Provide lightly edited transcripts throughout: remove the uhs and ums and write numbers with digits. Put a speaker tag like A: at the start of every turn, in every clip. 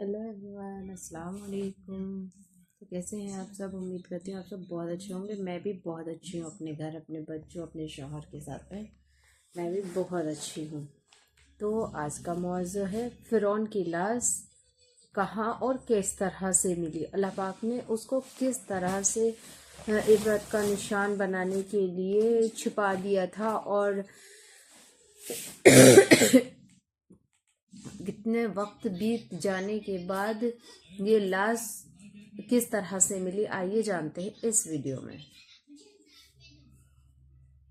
A: Hello everyone, السلام علیکم۔ تو کیسے ہیں آپ سب؟ امید کرتی ہوں آپ سب بہت اچھے ہوں گے۔ میں بھی بہت اچھی ہوں، اپنے گھر، اپنے بچوں، اپنے شوہر کے ساتھ میں بھی بہت اچھی ہوں۔ تو آج کا موضوع ہے فرعون کی لاش کہاں اور کس طرح سے ملی۔ اللہ پاک نے اس کو کس طرح سے عبرت کا نشان بنانے کے لیے چھپا دیا تھا، اور کتنے وقت بیت جانے کے بعد یہ لاش کس طرح سے ملی، آئیے جانتے ہیں اس ویڈیو میں۔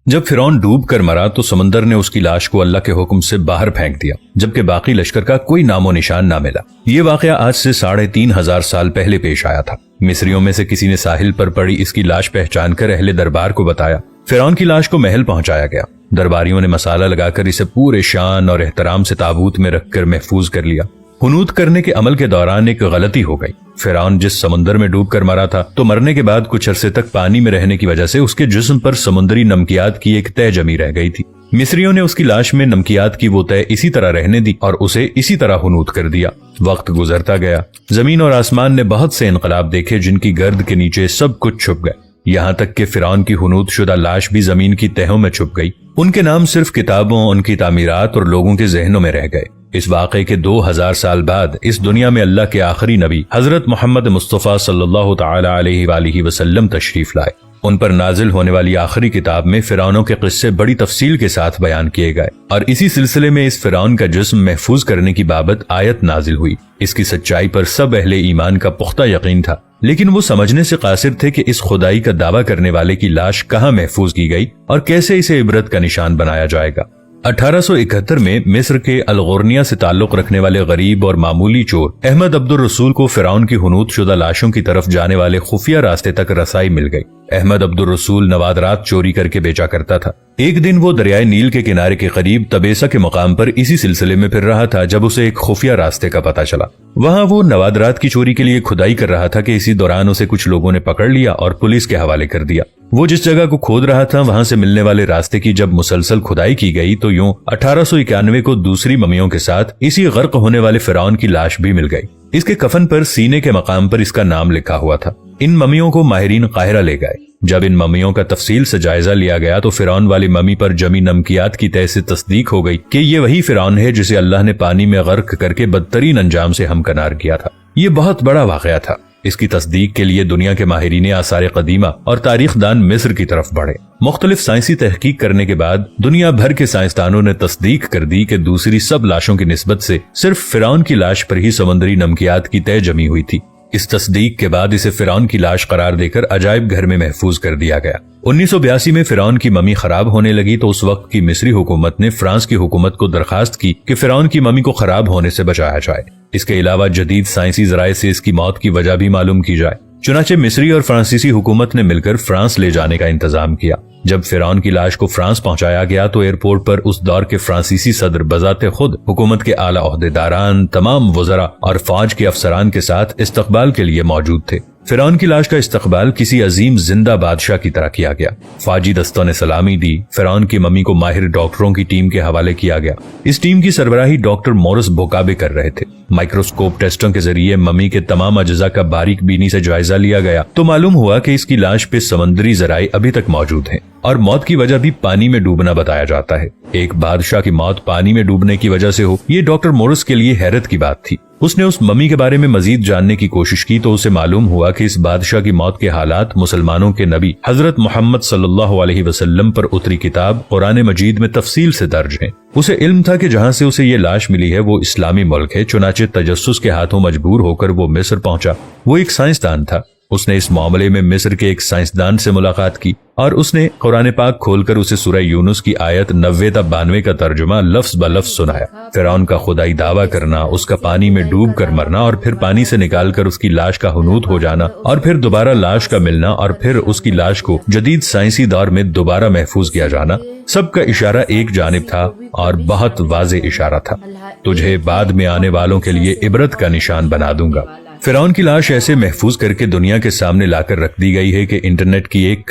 B: جب فرعون ڈوب کر مرا تو سمندر نے اس کی لاش کو اللہ کے حکم سے باہر پھینک دیا، جبکہ باقی لشکر کا کوئی نام و نشان نہ ملا۔ یہ واقعہ آج سے 3500 سال پہلے پیش آیا تھا۔ مصریوں میں سے کسی نے ساحل پر پڑی اس کی لاش پہچان کر اہل دربار کو بتایا۔ فرعون کی لاش کو محل پہنچایا گیا۔ درباریوں نے مسالہ لگا کر اسے پورے شان اور احترام سے تابوت میں رکھ کر محفوظ کر لیا۔ حنوط کرنے کے عمل کے دوران ایک غلطی ہو گئی۔ فرعون جس سمندر میں ڈوب کر مرا تھا تو مرنے کے بعد کچھ عرصے تک پانی میں رہنے کی وجہ سے اس کے جسم پر سمندری نمکیات کی ایک تہ جمی رہ گئی تھی۔ مصریوں نے اس کی لاش میں نمکیات کی وہ تہ اسی طرح رہنے دی اور اسے اسی طرح حنوط کر دیا۔ وقت گزرتا گیا، زمین اور آسمان نے بہت سے انقلاب دیکھے جن کی گرد کے نیچے سب کچھ چھپ گئے، یہاں تک کہ فرعون کی حنوط شدہ لاش بھی زمین کی تہوں میں چھپ گئی۔ ان کے نام صرف کتابوں، ان کی تعمیرات اور لوگوں کے ذہنوں میں رہ گئے۔ اس واقعے کے 2000 سال بعد اس دنیا میں اللہ کے آخری نبی حضرت محمد مصطفیٰ صلی اللہ تعالی علیہ وآلہ وسلم تشریف لائے۔ ان پر نازل ہونے والی آخری کتاب میں فرعونوں کے قصے بڑی تفصیل کے ساتھ بیان کیے گئے، اور اسی سلسلے میں اس فرعون کا جسم محفوظ کرنے کی بابت آیت نازل ہوئی۔ اس کی سچائی پر سب اہل ایمان کا پختہ یقین تھا، لیکن وہ سمجھنے سے قاصر تھے کہ اس خدائی کا دعویٰ کرنے والے کی لاش کہاں محفوظ کی گئی اور کیسے اسے عبرت کا نشان بنایا جائے گا۔ 1871 میں مصر کے الغورنیہ سے تعلق رکھنے والے غریب اور معمولی چور احمد عبد الرسول کو فرعون کی حنوط شدہ لاشوں کی طرف جانے والے خفیہ راستے تک رسائی مل گئی۔ احمد عبد الرسول نوادرات چوری کر کے بیچا کرتا تھا۔ ایک دن وہ دریائے نیل کے کنارے کے قریب تبیسا کے مقام پر اسی سلسلے میں پھر رہا تھا جب اسے ایک خفیہ راستے کا پتہ چلا۔ وہاں وہ نوادرات کی چوری کے لیے کھدائی کر رہا تھا کہ اسی دوران اسے کچھ لوگوں نے پکڑ لیا اور پولیس کے حوالے کر دیا۔ وہ جس جگہ کو کھود رہا تھا وہاں سے ملنے والے راستے کی جب مسلسل کھدائی کی گئی تو یوں 1891 کو دوسری ممیوں کے ساتھ اسی غرق ہونے والے فرعون کی لاش بھی مل گئی۔ اس کے کفن پر سینے کے مقام پر اس کا نام لکھا ہوا تھا۔ ان ممیوں کو ماہرین قاہرہ لے گئے۔ جب ان ممیوں کا تفصیل سے جائزہ لیا گیا تو فرعون والی ممی پر جمی نمکیات کی تہ سے تصدیق ہو گئی کہ یہ وہی فرعون ہے جسے اللہ نے پانی میں غرق کر کے بدترین انجام سے ہمکنار کیا تھا۔ یہ بہت بڑا واقعہ تھا۔ اس کی تصدیق کے لیے دنیا کے ماہرین آثار قدیمہ اور تاریخ دان مصر کی طرف بڑھے۔ مختلف سائنسی تحقیق کرنے کے بعد دنیا بھر کے سائنسدانوں نے تصدیق کر دی کہ دوسری سب لاشوں کی نسبت سے صرف فرعون کی لاش پر ہی سمندری نمکیات کی تہ جمی ہوئی تھی۔ اس تصدیق کے بعد اسے فرعون کی لاش قرار دے کر عجائب گھر میں محفوظ کر دیا گیا۔ 1982 میں فرعون کی ممی خراب ہونے لگی تو اس وقت کی مصری حکومت نے فرانس کی حکومت کو درخواست کی کہ فرعون کی ممی کو خراب ہونے سے بچایا جائے۔ اس کے علاوہ جدید سائنسی ذرائع سے اس کی موت کی وجہ بھی معلوم کی جائے۔ چنانچہ مصری اور فرانسیسی حکومت نے مل کر فرانس لے جانے کا انتظام کیا۔ جب فرعون کی لاش کو فرانس پہنچایا گیا تو ایئرپورٹ پر اس دور کے فرانسیسی صدر بذات خود حکومت کے اعلیٰ عہدیداران، تمام وزراء اور فوج کے افسران کے ساتھ استقبال کے لیے موجود تھے۔ فرعون کی لاش کا استقبال کسی عظیم زندہ بادشاہ کی طرح کیا گیا۔ فوجی دستوں نے سلامی دی۔ فرعون کی ممی کو ماہر ڈاکٹروں کی ٹیم کے حوالے کیا گیا۔ اس ٹیم کی سربراہی ڈاکٹر مورس بوکابے کر رہے تھے۔ مائکروسکوپ ٹیسٹوں کے ذریعے ممی کے تمام اجزاء کا باریک بینی سے جائزہ لیا گیا تو معلوم ہوا کہ اس کی لاش پہ سمندری ذرائع ابھی تک موجود ہیں، اور موت کی وجہ بھی پانی میں ڈوبنا بتایا جاتا ہے۔ ایک بادشاہ کی موت پانی میں ڈوبنے کی وجہ سے ہو، یہ ڈاکٹر مورس کے لیے حیرت کی بات تھی۔ اس نے اس ممی کے بارے میں مزید جاننے کی کوشش کی تو اسے معلوم ہوا کہ اس بادشاہ کی موت کے حالات مسلمانوں کے نبی حضرت محمد صلی اللہ علیہ وسلم پر اتری کتاب قرآن مجید میں تفصیل سے درج ہیں۔ اسے علم تھا کہ جہاں سے اسے یہ لاش ملی ہے وہ اسلامی ملک ہے، چنانچہ تجسس کے ہاتھوں مجبور ہو کر وہ مصر پہنچا۔ وہ ایک سائنسدان تھا۔ اس نے اس معاملے میں مصر کے ایک سائنسدان سے ملاقات کی اور اس نے قرآن پاک کھول کر اسے سورہ یونس کی آیت 90 تا 92 کا ترجمہ لفظ بلفظ سنایا۔ فرعون کا خدائی دعویٰ کرنا، اس کا پانی میں ڈوب کر مرنا اور پھر پانی سے نکال کر اس کی لاش کا حنوط ہو جانا اور پھر دوبارہ لاش کا ملنا اور پھر اس کی لاش کو جدید سائنسی دور میں دوبارہ محفوظ کیا جانا، سب کا اشارہ ایک جانب تھا اور بہت واضح اشارہ تھا۔ تجھے بعد میں آنے والوں کے لیے عبرت کا نشان بنا دوں گا۔ فرعون کی لاش ایسے محفوظ کر کے دنیا کے سامنے لا کر رکھ دی گئی ہے کہ انٹرنیٹ کی ایک کلک